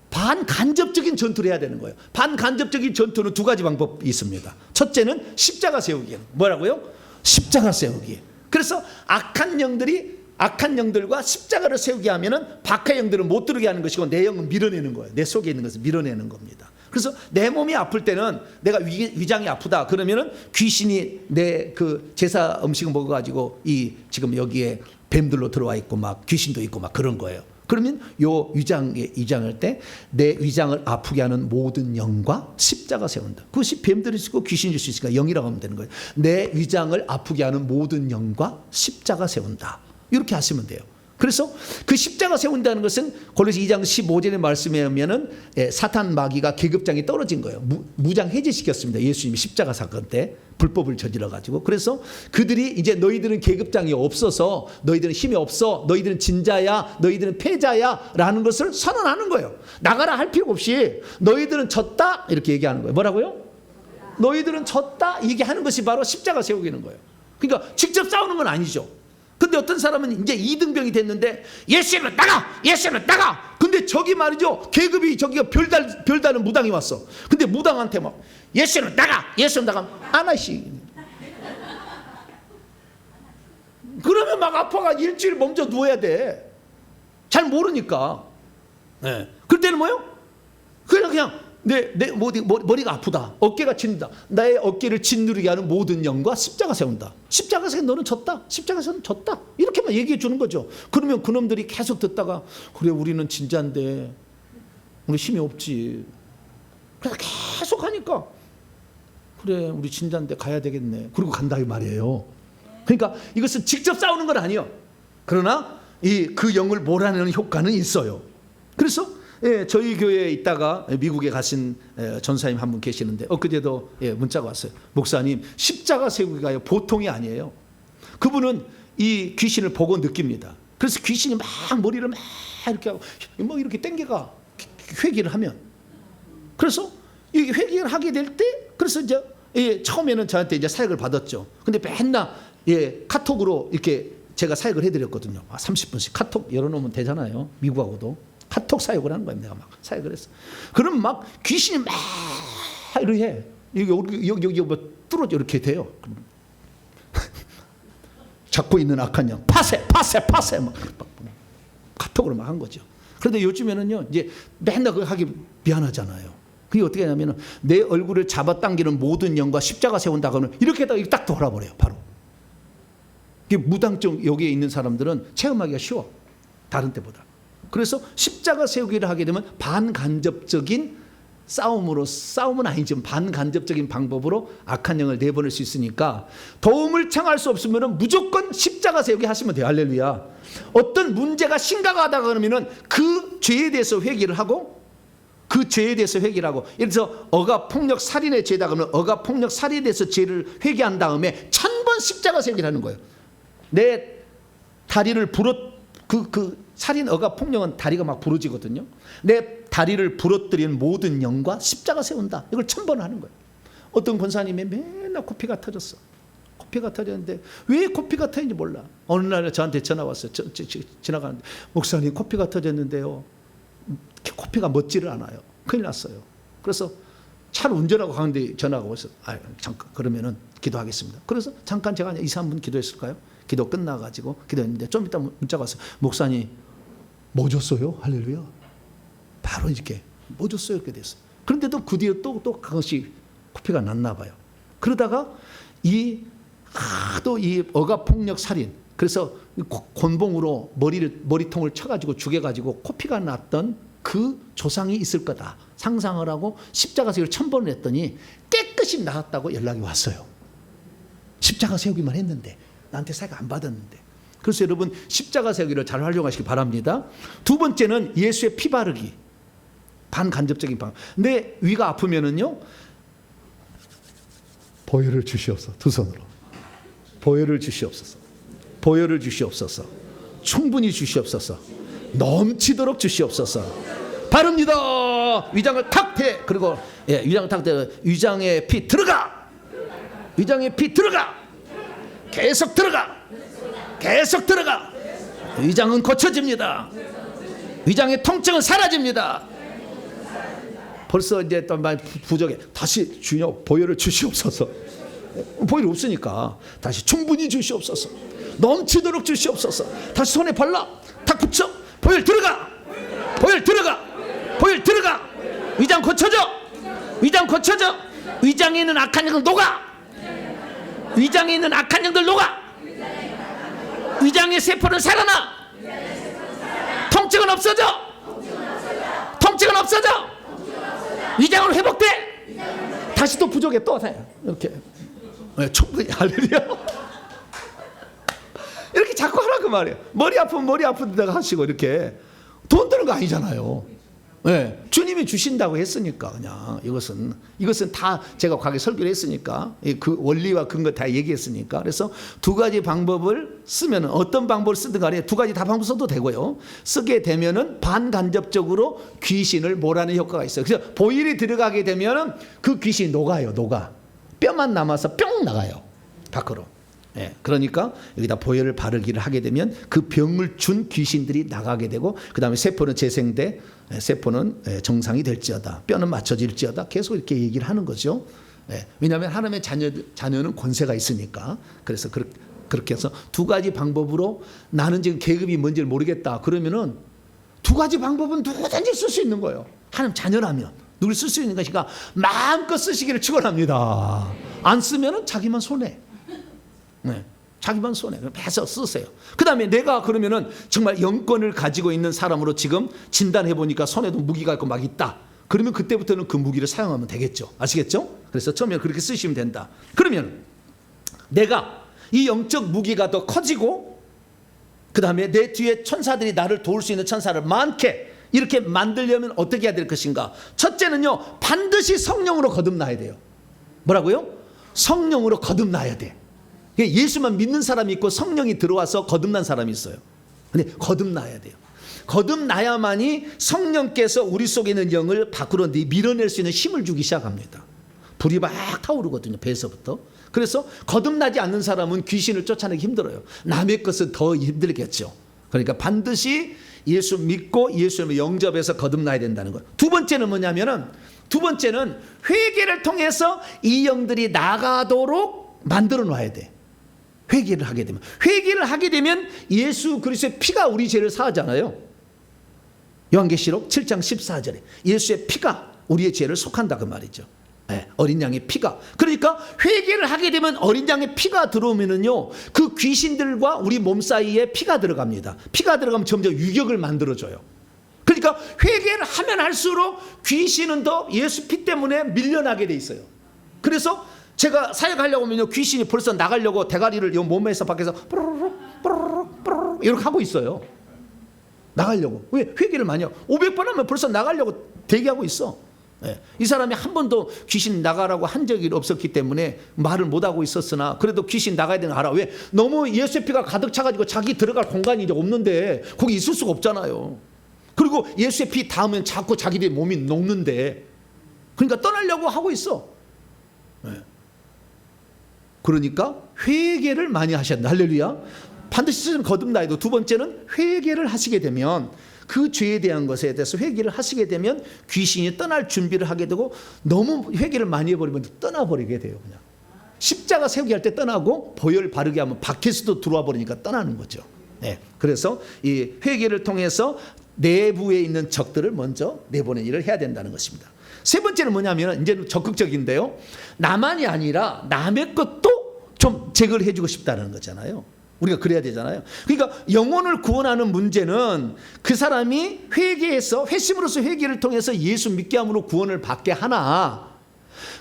반간접적인 전투를 해야 되는 거예요. 반간접적인 전투는 두 가지 방법이 있습니다. 첫째는 십자가 세우기예요. 뭐라고요? 십자가 세우기. 그래서 악한 영들과 십자가를 세우게 하면은 박한 영들은 못 들어오게 하는 것이고 내 영은 밀어내는 거예요. 내 속에 있는 것을 밀어내는 겁니다. 그래서 내 몸이 아플 때는 내가 위장이 아프다 그러면은 귀신이 내 그 제사 음식을 먹어가지고 이 지금 여기에 뱀들로 들어와 있고 막 귀신도 있고 막 그런 거예요. 그러면 요 위장할 때 내 위장을 아프게 하는 모든 영과 십자가 세운다. 그것이 뱀들일 수 있고 귀신일 수 있으니까 영이라고 하면 되는 거예요. 내 위장을 아프게 하는 모든 영과 십자가 세운다. 이렇게 하시면 돼요. 그래서 그 십자가 세운다는 것은 골로새 2장 15절의 말씀에 의하면은 사탄 마귀가 계급장이 떨어진 거예요. 무장 해제시켰습니다. 예수님이 십자가 사건 때 불법을 저질러 가지고. 그래서 그들이 이제 너희들은 계급장이 없어서 너희들은 힘이 없어, 너희들은 진자야, 너희들은 패자야 라는 것을 선언하는 거예요. 나가라 할 필요 없이 너희들은 졌다 이렇게 얘기하는 거예요. 뭐라고요? 너희들은 졌다 얘기하는 것이 바로 십자가 세우기는 거예요. 그러니까 직접 싸우는 건 아니죠. 근데 어떤 사람은 이제 이등병이 됐는데 예수는 나가! 예수는 나가! 근데 저기 말이죠. 계급이 저기가 별다른 무당이 왔어. 근데 무당한테 막 예수는 나가! 예수는 나가! 아나씨. 그러면 막 아파가 일주일 멈춰 누워야 돼. 잘 모르니까. 그때는 뭐요? 그냥 내 머리가 아프다. 어깨가 짖는다. 나의 어깨를 짓누르게 하는 모든 영과 십자가 세운다. 십자가 세운 너는 졌다. 십자가에서는 졌다. 이렇게만 얘기해 주는 거죠. 그러면 그놈들이 계속 듣다가 그래 우리는 진자인데 우리 힘이 없지. 그래서 계속 하니까 그래 우리 진자인데 가야 되겠네. 그리고 간다 이 말이에요. 그러니까 이것은 직접 싸우는 건 아니에요. 그러나 그 영을 몰아내는 효과는 있어요. 그래서 저희 교회에 있다가 미국에 가신 전사님 한 분 계시는데 엊그제도 문자가 왔어요. 목사님 십자가 세우기가 보통이 아니에요. 그분은 이 귀신을 보고 느낍니다. 그래서 귀신이 막 머리를 막 이렇게 하고 뭐 이렇게 땡겨가 회개를 하면 그래서 이 회개를 하게 될 때 그래서 이제 처음에는 저한테 이제 사역을 받았죠. 근데 맨날 카톡으로 이렇게 제가 사역을 해드렸거든요. 30분씩 카톡 열어놓으면 되잖아요. 미국하고도. 카톡 사역을 하는 거예요. 내가 막 사역을 했어. 그럼 막 귀신이 막 이렇게 해. 여기 뭐 뚫어져 이렇게 돼요. 잡고 있는 악한 영 파세 막 카톡으로 막 한 거죠. 그런데 요즘에는요 이제 맨날 그거 하기 미안하잖아요. 그게 어떻게 하냐면은 내 얼굴을 잡아당기는 모든 영과 십자가 세운다 그러면 이렇게 딱 돌아버려요. 바로. 무당증 여기에 있는 사람들은 체험하기가 쉬워. 다른 때보다. 그래서 십자가 세우기를 하게 되면 반간접적인 싸움은 아니지만 반간접적인 방법으로 악한 영을 내보낼 수 있으니까 도움을 청할 수 없으면 무조건 십자가 세우기 하시면 돼요. 할렐루야. 어떤 문제가 심각하다 그러면은 그 죄에 대해서 회개를 하고 예를 들어서 어가 폭력 살인의 죄다 그러면 어가 폭력 살인에 대해서 죄를 회개한 다음에 1000번 십자가 세우기를 하는 거예요. 내 다리를 살인, 억압, 폭력은 다리가 막 부러지거든요. 내 다리를 부러뜨린 모든 영과 십자가 세운다. 이걸 1000번 하는 거예요. 어떤 권사님이 맨날 코피가 터졌어. 코피가 터졌는데 왜 코피가 터졌는지 몰라. 어느 날 저한테 전화 왔어요. 지나가는데 목사님 코피가 터졌는데요. 코피가 멎지를 않아요. 큰일 났어요. 그래서 차를 운전하고 가는데 전화가 와서 잠깐 그러면은 기도하겠습니다. 그래서 잠깐 제가 2, 3분 기도했을까요? 기도 끝나가지고 기도했는데 좀 이따 문자가 왔어요. 목사님 멎었어요? 할렐루야. 바로 이렇게 멎었어요. 이렇게 됐어요. 그런데도 그 뒤에 또 그것이 코피가 났나 봐요. 그러다가 하도 이 억압 폭력 살인, 그래서 곤봉으로 머리통을 쳐가지고 죽여가지고 코피가 났던 그 조상이 있을 거다 상상을 하고 십자가 세우기를 1000번을 했더니 깨끗이 나았다고 연락이 왔어요. 십자가 세우기만 했는데 나한테 사과 안 받았는데. 그래서 여러분 십자가 세우기를 잘 활용하시기 바랍니다. 두 번째는 예수의 피 바르기. 반간접적인 방법. 내 위가 아프면은요, 보혈을 주시옵소서. 두 손으로 보혈을 주시옵소서. 보혈을 주시옵소서. 충분히 주시옵소서. 넘치도록 주시옵소서. 바릅니다. 위장을 탁 대. 그리고 위장을 탁 대. 위장에 피 들어가. 위장에 피 들어가. 계속 들어가. 계속 들어가. 위장은 고쳐집니다. 위장의 통증은 사라집니다. 벌써 이제 또 많이 부족해. 다시 주여 보혈을 주시옵소서. 보혈이 없으니까 다시 충분히 주시옵소서. 넘치도록 주시옵소서. 다시 손에 발라. 탁 붙여. 보혈 들어가. 보혈 들어가. 보혈 들어가. 위장 고쳐져. 위장 고쳐져. 위장에 있는 악한 영들 녹아. 위장에 있는 악한 영들 녹아. 위장의 세포는 살아나. 통증은 없어져. 통증은 없어져. 위장으로 회복돼. 다시 또 부족해. 또 이렇게 충분히 할렐루야. 이렇게 자꾸 하라 그 말이에요. 머리 아프면 머리 아픈 데다가 하시고 이렇게 돈 드는 거 아니잖아요. 네, 주님이 주신다고 했으니까 그냥 이것은 다 제가 과거에 설교를 했으니까 그 원리와 근거 다 얘기했으니까. 그래서 두 가지 방법을 쓰면 어떤 방법을 쓰든 간에 두 가지 다 방법 써도 되고요. 쓰게 되면은 반간접적으로 귀신을 몰아내는 효과가 있어요. 그래서 보혈이 들어가게 되면은 그 귀신이 녹아요. 뼈만 남아서 뿅 나가요. 밖으로. 예, 그러니까 여기다 보혈을 바르기를 하게 되면 그 병을 준 귀신들이 나가게 되고, 그 다음에 세포는 재생돼, 세포는 정상이 될지어다, 뼈는 맞춰질지어다, 계속 이렇게 얘기를 하는 거죠. 예, 왜냐하면 하나님의 자녀는 권세가 있으니까. 그래서 그렇게 해서 두 가지 방법으로 나는 지금 계급이 뭔지를 모르겠다 그러면은 두 가지 방법은 누구든지 쓸 수 있는 거예요. 하나님 자녀라면 누굴 쓸 수 있는 것이니까 마음껏 쓰시기를 축원합니다. 안 쓰면은 자기만 손해. 네, 자기만 손해. 해서 쓰세요. 그 다음에 내가 그러면은 정말 영권을 가지고 있는 사람으로 지금 진단해 보니까 손에도 무기가 있고 막 있다. 그러면 그때부터는 그 무기를 사용하면 되겠죠. 아시겠죠? 그래서 처음에 그렇게 쓰시면 된다. 그러면 내가 이 영적 무기가 더 커지고, 그 다음에 내 뒤에 천사들이 나를 도울 수 있는 천사를 많게 이렇게 만들려면 어떻게 해야 될 것인가? 첫째는요, 반드시 성령으로 거듭나야 돼요. 뭐라고요? 성령으로 거듭나야 돼. 예수만 믿는 사람이 있고 성령이 들어와서 거듭난 사람이 있어요. 근데 거듭나야 돼요. 거듭나야만이 성령께서 우리 속에 있는 영을 밖으로 밀어낼 수 있는 힘을 주기 시작합니다. 불이 막 타오르거든요, 배에서부터. 그래서 거듭나지 않는 사람은 귀신을 쫓아내기 힘들어요. 남의 것은 더 힘들겠죠. 그러니까 반드시 예수 믿고 예수님을 영접해서 거듭나야 된다는 거예요. 두 번째는 뭐냐면은, 두 번째는 회개를 통해서 이 영들이 나가도록 만들어 놔야 돼. 회개를 하게 되면 예수 그리스도의 피가 우리 죄를 사하잖아요. 요한계시록 7장 14절에 예수의 피가 우리의 죄를 속한다 그 말이죠. 네, 어린 양의 피가. 그러니까 회개를 하게 되면 어린 양의 피가 들어오면은요, 그 귀신들과 우리 몸 사이에 피가 들어갑니다. 피가 들어가면 점점 유격을 만들어줘요. 그러니까 회개를 하면 할수록 귀신은 더 예수 피 때문에 밀려나게 돼 있어요. 그래서 제가 사역하려고 하면요, 귀신이 벌써 나가려고 대가리를 몸에서 밖에서 뽀로록 이렇게 하고 있어요. 나가려고. 왜? 회개를 많이 하고 500번 하면 벌써 나가려고 대기하고 있어. 이 사람이 한 번도 귀신 나가라고 한 적이 없었기 때문에 말을 못하고 있었으나 그래도 귀신 나가야 되는 거 알아. 왜? 너무 예수의 피가 가득 차가지고 자기 들어갈 공간이 이제 없는데 거기 있을 수가 없잖아요. 그리고 예수의 피 닿으면 자꾸 자기들 몸이 녹는데 그러니까 떠나려고 하고 있어. 그러니까 회개를 많이 하셨다. 할렐루야. 반드시 거듭나야 돼. 두 번째는 회개를 하시게 되면 그 죄에 대한 것에 대해서 회개를 하시게 되면 귀신이 떠날 준비를 하게 되고 너무 회개를 많이 해버리면 떠나버리게 돼요. 그냥 십자가 세우기 할 때 떠나고 보혈 바르게 하면 밖에서도 들어와 버리니까 떠나는 거죠. 그래서 이 회개를 통해서 내부에 있는 적들을 먼저 내보내는 일을 해야 된다는 것입니다. 세 번째는 뭐냐면 이제는 적극적인데요. 나만이 아니라 남의 것도 좀 제거를 해주고 싶다는 거잖아요. 우리가 그래야 되잖아요. 그러니까 영혼을 구원하는 문제는 그 사람이 회개해서 회심으로서 회개를 통해서 예수 믿게 함으로 구원을 받게 하나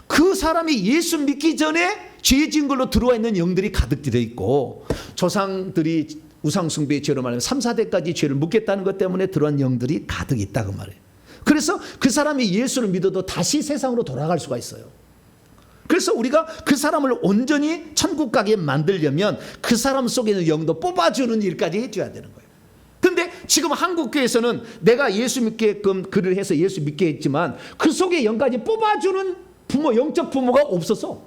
그 사람이 예수 믿기 전에 죄 지은 걸로 들어와 있는 영들이 가득 들어 있고 조상들이 우상숭배의 죄로 말하면 3, 4대까지 죄를 묻겠다는 것 때문에 들어온 영들이 가득 있다고 말해요. 그래서 그 사람이 예수를 믿어도 다시 세상으로 돌아갈 수가 있어요. 그래서 우리가 그 사람을 온전히 천국 가게 만들려면 그 사람 속에 있는 영도 뽑아주는 일까지 해줘야 되는 거예요. 그런데 지금 한국교회에서는 내가 예수 믿게끔 글을 해서 예수 믿게 했지만 그 속에 영까지 뽑아주는 부모, 영적 부모가 없어서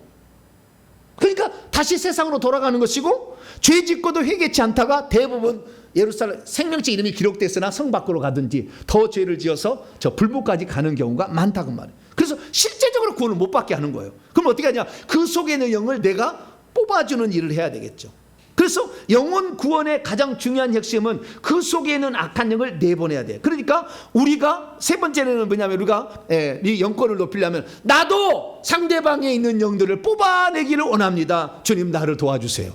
그러니까 다시 세상으로 돌아가는 것이고 죄 짓고도 회개치 않다가 대부분 예루살렘 생명책 이름이 기록됐으나 성 밖으로 가든지 더 죄를 지어서 저 불못까지 가는 경우가 많다고 말해요. 그래서 실제적으로 구원을 못 받게 하는 거예요. 그럼 어떻게 하냐? 그 속에 있는 영을 내가 뽑아주는 일을 해야 되겠죠. 그래서 영혼 구원의 가장 중요한 핵심은 그 속에 있는 악한 영을 내보내야 돼요. 그러니까 우리가 세 번째는 뭐냐면 우리가 이 영권을 높이려면 나도 상대방에 있는 영들을 뽑아내기를 원합니다. 주님 나를 도와주세요.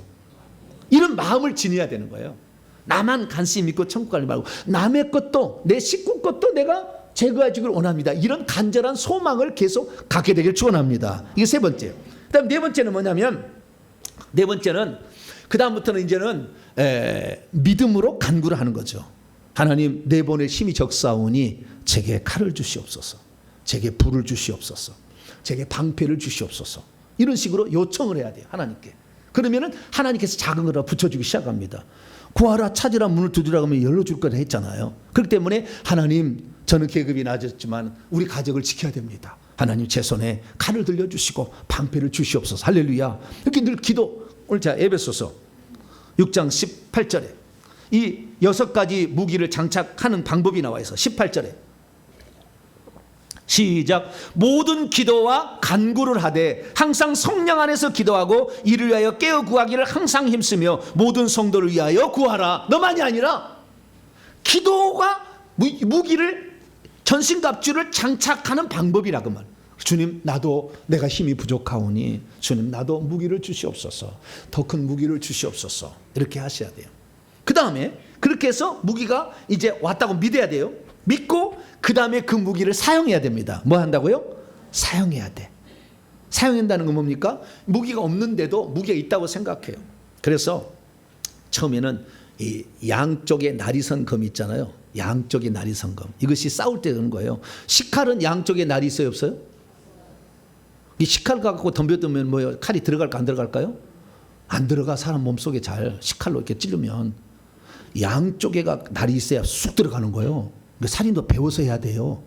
이런 마음을 지녀야 되는 거예요. 나만 간신히 믿고 천국 가지 말고 남의 것도 내 식구 것도 내가 제거해 주기를 원합니다. 이런 간절한 소망을 계속 갖게 되길 축원합니다. 이게 세 번째. 그다음 네 번째는 뭐냐면 네 번째는 그다음부터는 이제는 믿음으로 간구를 하는 거죠. 하나님 내보낼 힘이 적사오니 제게 칼을 주시옵소서. 제게 불을 주시옵소서. 제게 방패를 주시옵소서. 이런 식으로 요청을 해야 돼요. 하나님께. 그러면은 하나님께서 작은 거라 붙여주기 시작합니다. 구하라 찾으라 문을 두드리라 하면 열어줄 거라 했잖아요. 그렇기 때문에 하나님 저는 계급이 낮았지만 우리 가족을 지켜야 됩니다. 하나님 제 손에 칼을 들려주시고 방패를 주시옵소서. 할렐루야. 이렇게 늘 기도. 오늘 자 에베소서 6장 18절에 이 6가지 무기를 장착하는 방법이 나와 있어. 18절에 시작. 모든 기도와 간구를 하되 항상 성령 안에서 기도하고 이를 위하여 깨어 구하기를 항상 힘쓰며 모든 성도를 위하여 구하라. 너만이 아니라 기도가 무기를 전신갑주를 장착하는 방법이라고 말. 주님 나도 내가 힘이 부족하오니 주님 나도 무기를 주시옵소서. 더 큰 무기를 주시옵소서. 이렇게 하셔야 돼요. 그 다음에 그렇게 해서 무기가 이제 왔다고 믿어야 돼요. 믿고 그 다음에 그 무기를 사용해야 됩니다. 뭐 한다고요? 사용해야 돼. 사용한다는 건 뭡니까? 무기가 없는데도 무기가 있다고 생각해요. 그래서 처음에는 이 양쪽에 날이 선 검 있잖아요. 양쪽에 날이 선 검. 이것이 싸울 때 되는 거예요. 식칼은 양쪽에 날이 있어요, 없어요? 이 식칼 갖고 덤벼들면 뭐요? 칼이 들어갈까 안 들어갈까요? 안 들어가. 사람 몸속에 잘 식칼로 이렇게 찌르면 양쪽에가 날이 있어야 쑥 들어가는 거예요. 그러니까 살인도 배워서 해야 돼요.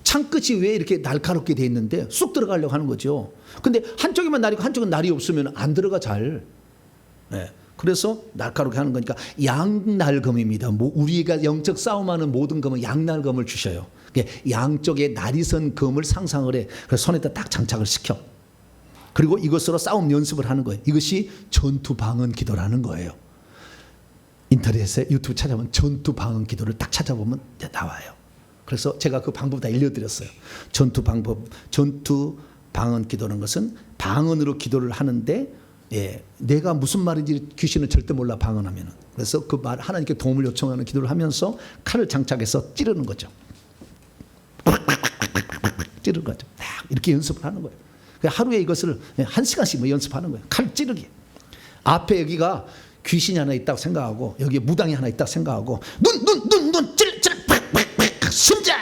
창끝이 왜 이렇게 날카롭게 돼 있는데 쑥 들어가려고 하는 거죠. 근데 한쪽에만 날이고 한쪽은 날이 없으면 안 들어가 잘. 그래서 날카롭게 하는 거니까 양날검입니다. 우리가 영적 싸움하는 모든 검은 양날검을 주셔요. 양쪽에 날이 선 검을 상상을 해. 그래서 손에다 딱 장착을 시켜. 그리고 이것으로 싸움 연습을 하는 거예요. 이것이 전투 방언 기도라는 거예요. 인터넷에 유튜브 찾아보면 전투 방언 기도를 딱 찾아보면 나와요. 그래서 제가 그 방법 다 알려드렸어요. 전투 방언 기도라는 것은 방언으로 기도를 하는데 내가 무슨 말인지 귀신은 절대 몰라 방언하면은. 그래서 그 말 하나님께 도움을 요청하는 기도를 하면서 칼을 장착해서 찌르는 거죠. 찌르는 거죠. 이렇게 연습을 하는 거예요. 하루에 이것을 1시간씩 뭐 연습하는 거예요. 칼 찌르기. 앞에 여기가 귀신이 하나 있다고 생각하고 여기에 무당이 하나 있다고 생각하고 눈 찔 심장,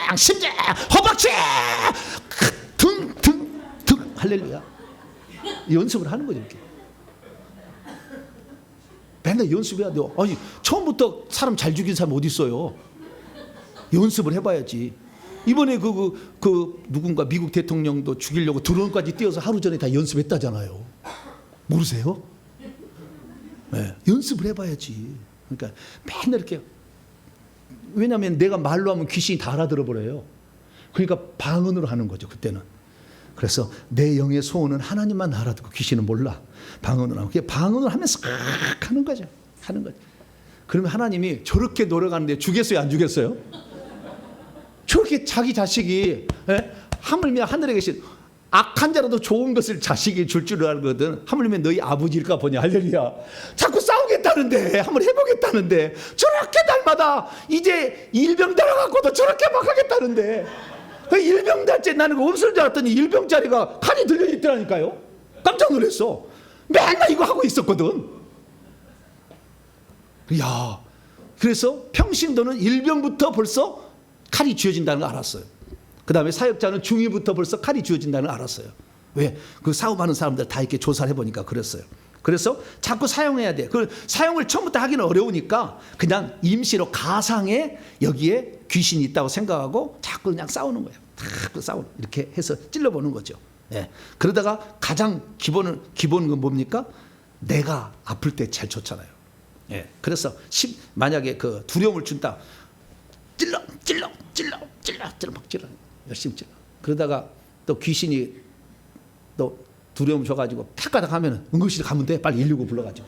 허벅지, 등, 할렐루야. 연습을 하는 거죠, 이렇게. 맨날 연습해야 돼요. 아니, 처음부터 사람 잘 죽인 사람 어디 있어요? 연습을 해봐야지. 이번에 누군가 미국 대통령도 죽이려고 드론까지 띄워서 하루 전에 다 연습했다잖아요. 모르세요? 네, 연습을 해봐야지. 그러니까 맨날 이렇게. 왜냐하면 내가 말로 하면 귀신이 다 알아들어 버려요. 그러니까 방언으로 하는 거죠, 그때는. 그래서 내 영의 소원은 하나님만 알아듣고 귀신은 몰라. 방언으로 하면. 방언을 하면서 하는 거죠. 하는 거죠. 그러면 하나님이 저렇게 노력하는데 주겠어요, 안 주겠어요? 저렇게 자기 자식이, 하물며 하늘에 계신 악한 자라도 좋은 것을 자식이 줄 줄 알거든. 하물며 너희 아버지일까 보냐. 할렐루야. 자꾸 싸우겠다는데, 한번 해보겠다는데, 저렇게 날마다 이제 일병 달아갖고도 저렇게 막 하겠다는데, 일병 달째 나는 거 없을 줄 알았더니 일병짜리가 칼이 들려있더라니까요. 깜짝 놀랐어. 맨날 이거 하고 있었거든. 야, 그래서 평신도는 일병부터 벌써 칼이 쥐어진다는 거 알았어요. 그 다음에 사역자는 중위부터 벌써 칼이 쥐어진다는 걸 알았어요. 왜? 그 사업하는 사람들 다 이렇게 조사를 해보니까 그랬어요. 그래서 자꾸 사용해야 돼. 그 사용을 처음부터 하기는 어려우니까 그냥 임시로 가상에 여기에 귀신이 있다고 생각하고 자꾸 그냥 싸우는 거예요. 자꾸 싸우는, 이렇게 해서 찔러보는 거죠. 예. 그러다가 가장 기본은 뭡니까? 내가 아플 때 제일 좋잖아요. 예. 그래서 만약에 그 두려움을 준다. 찔러 막 찔러. 열심히 찔러. 그러다가 또 귀신이 또 두려움 줘가지고 탁가닥 하면은 응급실 가면 돼. 빨리 119 불러가지고.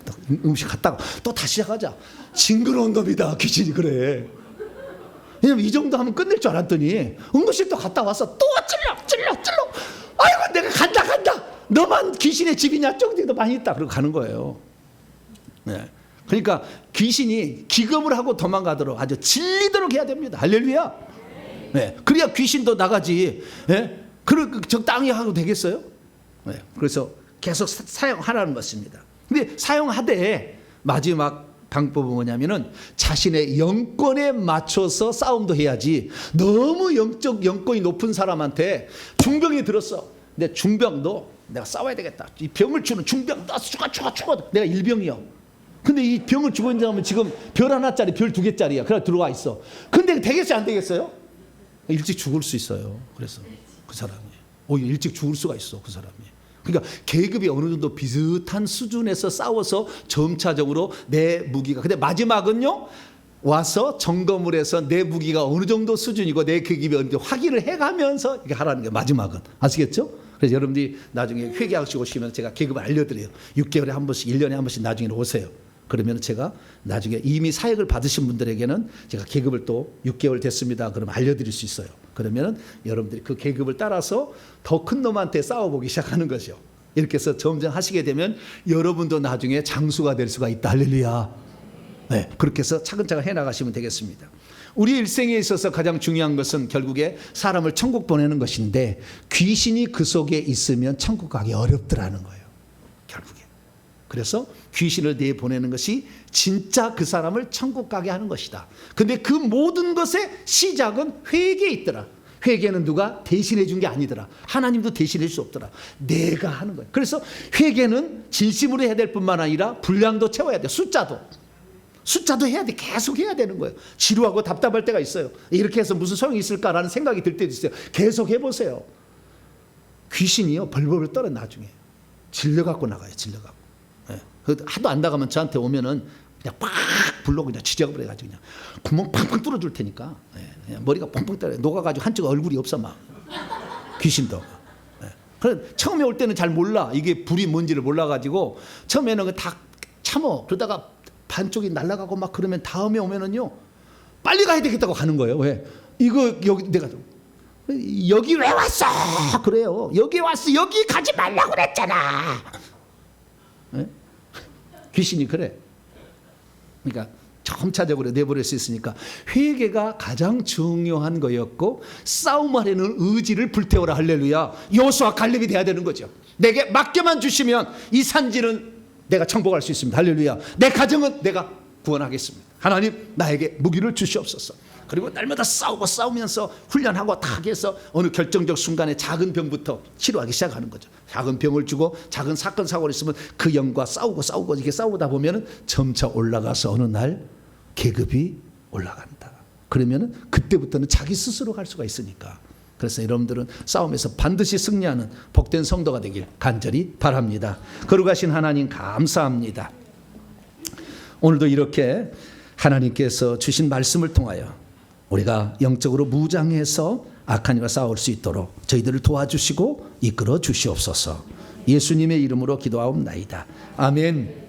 또 응급실 갔다가 또 다시 시작하자. 징그러운 놈이다. 귀신이 그래. 왜냐면 이 정도 하면 끝낼 줄 알았더니 응급실 또 갔다 와서 또 찔러. 아이고 내가 간다. 너만 귀신의 집이냐? 저기도 많이 있다. 그러고 가는 거예요. 네. 그러니까 귀신이 기겁을 하고 도망가도록 아주 질리도록 해야 됩니다. 할렐루야. 네. 그래야 귀신도 나가지. 네? 적당히 하고 되겠어요? 네. 그래서 계속 사용하라는 것입니다. 근데 사용하되 마지막 방법은 뭐냐면은 자신의 영권에 맞춰서 싸움도 해야지. 너무 영권이 높은 사람한테 중병이 들었어. 근데 중병도 내가 싸워야 되겠다. 이 병을 주는 중병, 나 죽어. 내가 일병이요. 근데 이 병을 주고 있는 사람은 지금 별 하나짜리, 별 2개짜리야. 그래 들어와 있어. 근데 되겠어요, 안 되겠어요? 일찍 죽을 수 있어요. 그래서 그 사람이 오히려 일찍 죽을 수가 있어, 그 사람이. 그러니까 계급이 어느 정도 비슷한 수준에서 싸워서 점차적으로 내 무기가. 근데 마지막은요, 와서 점검을 해서 내 무기가 어느 정도 수준이고 내 계급이 어느 정도 확인을 해가면서 이렇게 하라는 게 마지막은. 아시겠죠? 그래서 여러분들이 나중에 회개하시고 오시면 제가 계급을 알려드려요. 6개월에 한 번씩, 1년에 한 번씩 나중에 오세요. 그러면 제가 나중에 이미 사역을 받으신 분들에게는 제가 계급을 또 6개월 됐습니다. 그러면 알려드릴 수 있어요. 그러면 여러분들이 그 계급을 따라서 더 큰 놈한테 싸워보기 시작하는 거죠. 이렇게 해서 점점 하시게 되면 여러분도 나중에 장수가 될 수가 있다. 할렐루야. 네, 그렇게 해서 차근차근 해나가시면 되겠습니다. 우리 일생에 있어서 가장 중요한 것은 결국에 사람을 천국 보내는 것인데 귀신이 그 속에 있으면 천국 가기 어렵더라는 거예요. 결국에. 그래서 귀신을 내보내는 것이 진짜 그 사람을 천국 가게 하는 것이다. 근데 그 모든 것의 시작은 회개에 있더라. 회개는 누가 대신해 준 게 아니더라. 하나님도 대신해 줄 수 없더라. 내가 하는 거예요. 그래서 회개는 진심으로 해야 될 뿐만 아니라 분량도 채워야 돼. 숫자도 해야 돼. 계속 해야 되는 거예요. 지루하고 답답할 때가 있어요. 이렇게 해서 무슨 소용이 있을까라는 생각이 들 때도 있어요. 계속 해보세요. 귀신이요, 벌벌을 떨어 나중에 질려갖고 나가요. 질려갖고. 네. 하도 안 나가면 저한테 오면은 그냥 팍 불러 그냥 지져버려가지고 그냥 구멍 팡팡 뚫어줄 테니까. 네. 머리가 펑펑 떨어요. 녹아가지고 한쪽 얼굴이 없어 막. 귀신도. 네. 그래 처음에 올 때는 잘 몰라. 이게 불이 뭔지를 몰라가지고 처음에는 다 참어. 그러다가 반쪽이 날아가고 막 그러면 다음에 오면은요 빨리 가야 되겠다고 가는 거예요. 왜? 이거 여기 내가 여기 왜 왔어? 그래요. 여기 왔어. 여기 가지 말라고 그랬잖아. 네? 귀신이 그래. 그러니까 점차적으로 내버릴 수 있으니까 회개가 가장 중요한 거였고 싸움하려는 의지를 불태워라. 할렐루야. 여호수아 갈렙이 돼야 되는 거죠. 내게 맡겨만 주시면 이 산지는 내가 정복할 수 있습니다. 할렐루야. 내 가정은 내가 구원하겠습니다. 하나님 나에게 무기를 주시옵소서. 그리고 날마다 싸우면서 훈련하고 다 해서 어느 결정적 순간에 작은 병부터 치료하기 시작하는 거죠. 작은 병을 주고 작은 사건 사고가 있으면 그 영과 싸우고 이렇게 싸우다 보면은 점차 올라가서 어느 날 계급이 올라간다. 그러면은 그때부터는 자기 스스로 갈 수가 있으니까. 그래서 여러분들은 싸움에서 반드시 승리하는 복된 성도가 되길 간절히 바랍니다. 거룩하신 하나님 감사합니다. 오늘도 이렇게 하나님께서 주신 말씀을 통하여 우리가 영적으로 무장해서 악한 이와 싸울 수 있도록 저희들을 도와주시고 이끌어 주시옵소서. 예수님의 이름으로 기도하옵나이다. 아멘.